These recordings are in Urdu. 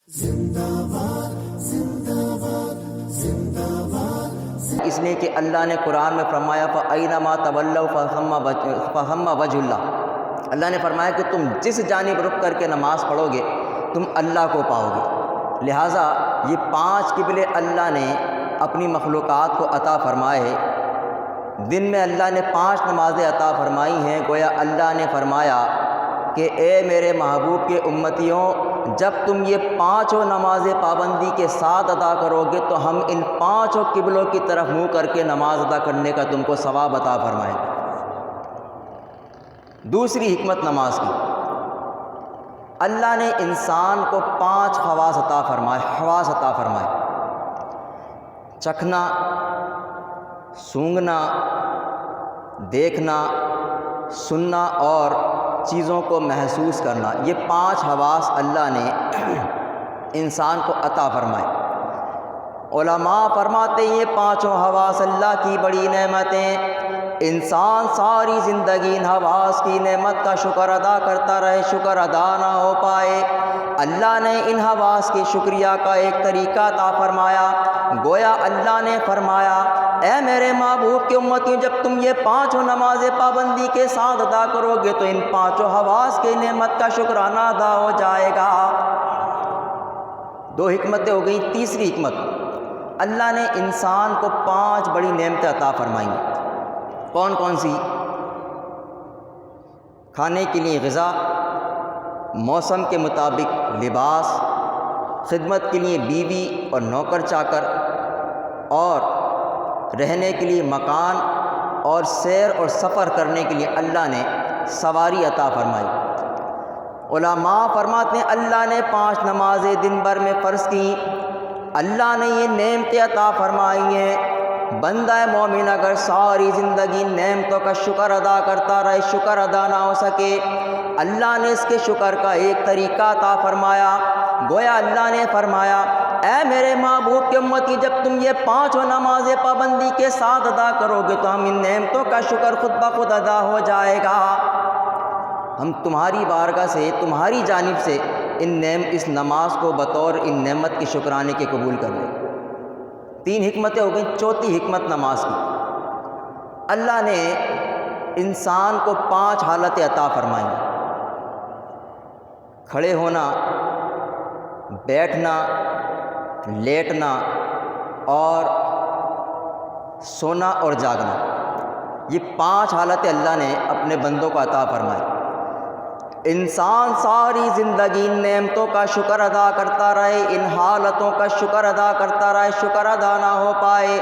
اس لیے کہ اللہ نے قرآن میں فرمایا فَأَيْنَمَا تَوَلَّوْا فَثَمَّ وَجْهُ اللَّهِ، اللہ نے فرمایا کہ تم جس جانب رخ کر کے نماز پڑھو گے تم اللہ کو پاؤ گے۔ لہٰذا یہ 5 قبلے اللہ نے اپنی مخلوقات کو عطا فرمائے ہیں۔ دن میں اللہ نے 5 نمازیں عطا فرمائی ہیں۔ گویا اللہ نے فرمایا کہ اے میرے محبوب کے امتیوں، جب تم یہ 5 نمازیں پابندی کے ساتھ ادا کرو گے تو ہم ان 5 قبلوں کی طرف منہ کر کے نماز ادا کرنے کا تم کو ثواب عطا فرمائیں گے۔ دوسری حکمت نماز کی، اللہ نے انسان کو 5 حواس عطا فرمائے، چکھنا، سونگھنا، دیکھنا، سننا اور چیزوں کو محسوس کرنا۔ یہ 5 حواس اللہ نے انسان کو عطا فرمائے۔ علماء فرماتے ہیں یہ 5 حواس اللہ کی بڑی نعمتیں۔ انسان ساری زندگی ان حواس کی نعمت کا شکر ادا کرتا رہے، شکر ادا نہ ہو پائے۔ اللہ نے ان حواس کے شکریہ کا ایک طریقہ عطا فرمایا۔ گویا اللہ نے فرمایا اے میرے محبوب کے امتیوں، جب تم یہ 5 نمازیں پابندی کے ساتھ ادا کرو گے تو ان 5 حواس کی نعمت کا شکرانہ ادا ہو جائے گا۔ 2 حکمتیں ہو گئیں۔ تیسری حکمت، اللہ نے انسان کو 5 بڑی نعمتیں عطا فرمائیں۔ کون کون سی؟ کھانے کے لیے غذا، موسم کے مطابق لباس، خدمت کے لیے بیوی اور نوکر چاکر، اور رہنے کے لیے مکان، اور سیر اور سفر کرنے کے لیے اللہ نے سواری عطا فرمائی۔ علماء فرماتے ہیں اللہ نے 5 نمازیں دن بھر میں فرض کیں، اللہ نے یہ نعمتیں عطا فرمائی ہیں۔ بندہ مومن اگر ساری زندگی نعمتوں کا شکر ادا کرتا رہے، شکر ادا نہ ہو سکے، اللہ نے اس کے شکر کا ایک طریقہ عطا فرمایا۔ گویا اللہ نے فرمایا اے میرے محبوب کے امتی، جب تم یہ 5 نمازیں پابندی کے ساتھ ادا کرو گے تو ہم ان نعمتوں کا شکر خود بخود ادا ہو جائے گا۔ ہم تمہاری بارگاہ سے، تمہاری جانب سے اس نماز کو بطور ان نعمت کے شکرانے کے قبول کر لیں۔ 3 حکمتیں ہو گئیں۔ چوتھی حکمت نماز کی، اللہ نے انسان کو 5 حالتیں عطا فرمائیں۔ کھڑے ہونا، بیٹھنا، لیٹنا اور سونا اور جاگنا، یہ 5 حالتیں اللہ نے اپنے بندوں کو عطا فرمائی۔ انسان ساری زندگی ان نعمتوں کا شکر ادا کرتا رہے، ان حالتوں کا شکر ادا کرتا رہے، شکر ادا نہ ہو پائے۔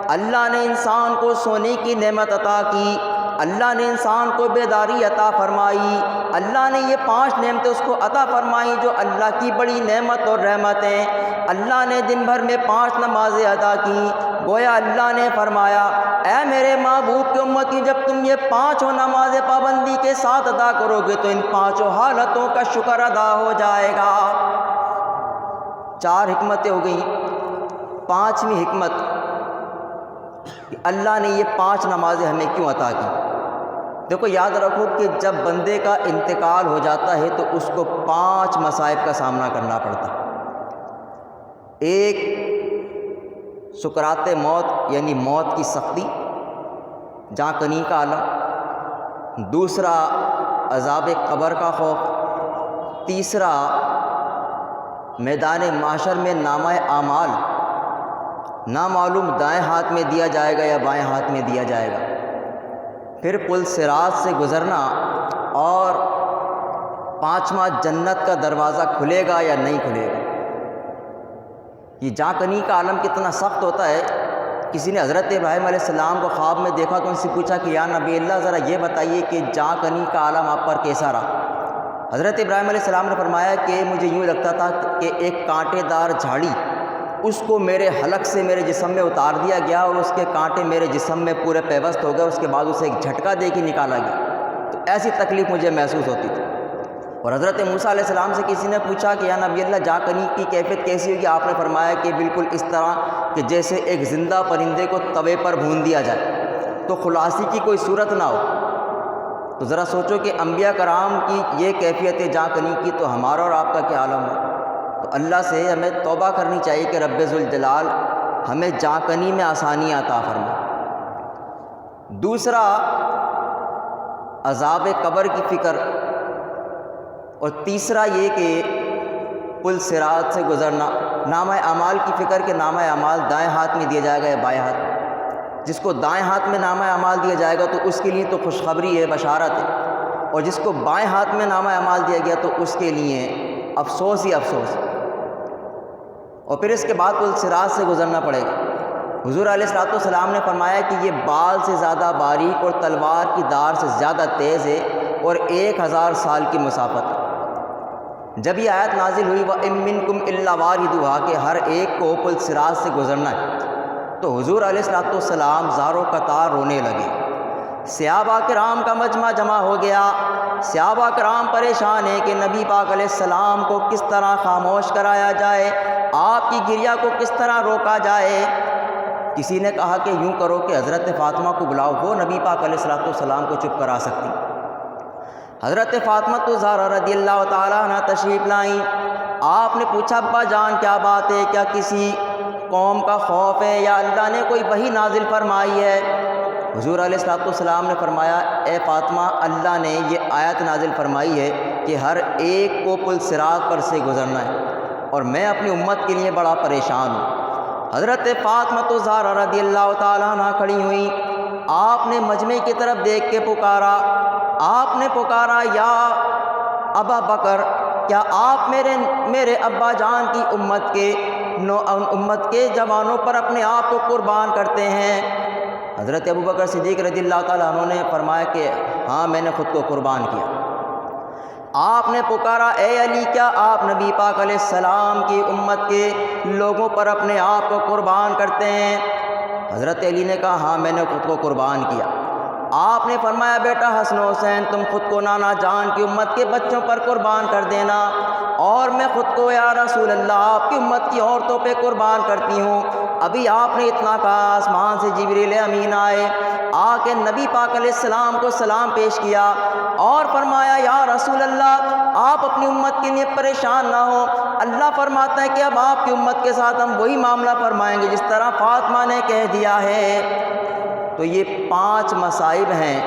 اللہ نے انسان کو سونے کی نعمت عطا کی، اللہ نے انسان کو بیداری عطا فرمائی، اللہ نے یہ 5 نعمتیں اس کو عطا فرمائی جو اللہ کی بڑی نعمت اور رحمت ہیں۔ اللہ نے دن بھر میں 5 نمازیں ادا کی۔ گویا اللہ نے فرمایا اے میرے محبوب کی امتی، جب تم یہ 5 نمازیں پابندی کے ساتھ ادا کرو گے تو ان 5 حالتوں کا شکر ادا ہو جائے گا۔ 4 حکمتیں ہو گئیں۔ 5ویں حکمت کہ اللہ نے یہ 5 نمازیں ہمیں کیوں عطا کی۔ دیکھو یاد رکھو کہ جب بندے کا انتقال ہو جاتا ہے تو اس کو 5 مصائب کا سامنا کرنا پڑتا ہے۔ ایک سکرات موت یعنی موت کی سختی، جاں کنی کا عالم، دوسرا عذاب قبر کا خوف، تیسرا میدان محشر میں نامہ اعمال نامعلوم دائیں ہاتھ میں دیا جائے گا یا بائیں ہاتھ میں دیا جائے گا، پھر پل صراط سے گزرنا، اور 5واں جنت کا دروازہ کھلے گا یا نہیں کھلے گا۔ یہ جاں کنی کا عالم کتنا سخت ہوتا ہے۔ کسی نے حضرت ابراہیم علیہ السلام کو خواب میں دیکھا تو ان سے پوچھا کہ یا نبی اللہ ذرا یہ بتائیے کہ جاں کنی کا عالم آپ پر کیسا رہا۔ حضرت ابراہیم علیہ السلام نے فرمایا کہ مجھے یوں لگتا تھا کہ ایک کانٹے دار جھاڑی اس کو میرے حلق سے میرے جسم میں اتار دیا گیا اور اس کے کانٹے میرے جسم میں پورے پیوست ہو گئے، اس کے بعد اسے ایک جھٹکا دے کے نکالا گیا، تو ایسی تکلیف مجھے محسوس ہوتی تھی۔ اور حضرت موسیٰ علیہ السلام سے کسی نے پوچھا کہ یا نبی اللہ جاں کنی کی کیفیت کیسی ہوگی؟ آپ نے فرمایا کہ بالکل اس طرح کہ جیسے ایک زندہ پرندے کو توے پر بھون دیا جائے، تو خلاصی کی کوئی صورت نہ ہو۔ تو ذرا سوچو کہ انبیاء کرام کی یہ کیفیت جاں کنی کی، تو ہمارا اور آپ کا کیا عالم ہے۔ تو اللہ سے ہمیں توبہ کرنی چاہیے کہ رب ذوالجلال ہمیں جانکنی میں آسانی عطا فرمائے۔ دوسرا عذاب قبر کی فکر، اور تیسرا یہ کہ پل صراط سے گزرنا۔ نامہ اعمال کی فکر کہ نامہ اعمال دائیں ہاتھ میں دیا جائے گا یا بائیں ہاتھ میں۔ جس کو دائیں ہاتھ میں نامہ اعمال دیا جائے گا تو اس کے لیے تو خوشخبری ہے، بشارت ہے، اور جس کو بائیں ہاتھ میں نامہ اعمال دیا گیا تو اس کے لیے افسوس ہی افسوس۔ اور پھر اس کے بعد پل صراط سے گزرنا پڑے گا۔ حضور علیہ الصلوۃ والسلام نے فرمایا کہ یہ بال سے زیادہ باریک اور تلوار کی دھار سے زیادہ تیز ہے اور 1000 سال کی مسافت ہے۔ جب یہ آیت نازل ہوئی وَإِن مِّنكُمْ إِلَّا وَارِدُهَا کہ ہر ایک کو پل صراط سے گزرنا ہے، تو حضور علیہ الصلوۃ والسلام زار و قطار رونے لگے۔ صحابہ کرام کا مجمع جمع ہو گیا۔ صحابہ کرام پریشان ہیں کہ نبی پاک علیہ السلام کو کس طرح خاموش کرایا جائے، آپ کی گریہ کو کس طرح روکا جائے۔ کسی نے کہا کہ یوں کرو کہ حضرت فاطمہ کو بلاؤ، وہ نبی پاک علیہ الصلوۃ والسلام کو چپ کرا سکتی۔ حضرت فاطمہ الزہرا رضی اللہ تعالیٰ عنہ تشریف لائیں۔ آپ نے پوچھا ابا جان کیا بات ہے، کیا کسی قوم کا خوف ہے یا اللہ نے کوئی وحی نازل فرمائی ہے؟ حضور علیہ الصلوۃ والسلام نے فرمایا اے فاطمہ، اللہ نے یہ آیت نازل فرمائی ہے کہ ہر ایک کو پل صراط پر سے گزرنا ہے، اور میں اپنی امت کے لیے بڑا پریشان ہوں۔ حضرت فاطمہ الزہرا رضی اللہ تعالیٰ عنہ کھڑی ہوئیں۔ آپ نے مجمع کی طرف دیکھ کے پکارا، آپ نے پکارا یا ابا بکر، کیا آپ میرے ابا جان کی امت کے جوانوں پر اپنے آپ کو قربان کرتے ہیں؟ حضرت ابو بکر صدیق رضی اللہ تعالیٰ عنہ نے فرمایا کہ ہاں میں نے خود کو قربان کیا۔ آپ نے پکارا اے علی، کیا آپ نبی پاک علیہ السلام کی امت کے لوگوں پر اپنے آپ کو قربان کرتے ہیں؟ حضرت علی نے کہا ہاں میں نے خود کو قربان کیا۔ آپ نے فرمایا بیٹا حسن و حسین، تم خود کو نانا جان کی امت کے بچوں پر قربان کر دینا، اور میں خود کو یا رسول اللہ آپ کی امت کی عورتوں پہ قربان کرتی ہوں۔ ابھی آپ نے اتنا کہا، آسمان سے جبریل امین آئے، آ کے نبی پاک علیہ السلام کو سلام پیش کیا اور فرمایا یا رسول اللہ آپ اپنی امت کے لیے پریشان نہ ہو، اللہ فرماتا ہے کہ اب آپ کی امت کے ساتھ ہم وہی معاملہ فرمائیں گے جس طرح فاطمہ نے کہہ دیا ہے۔ تو یہ 5 مصائب ہیں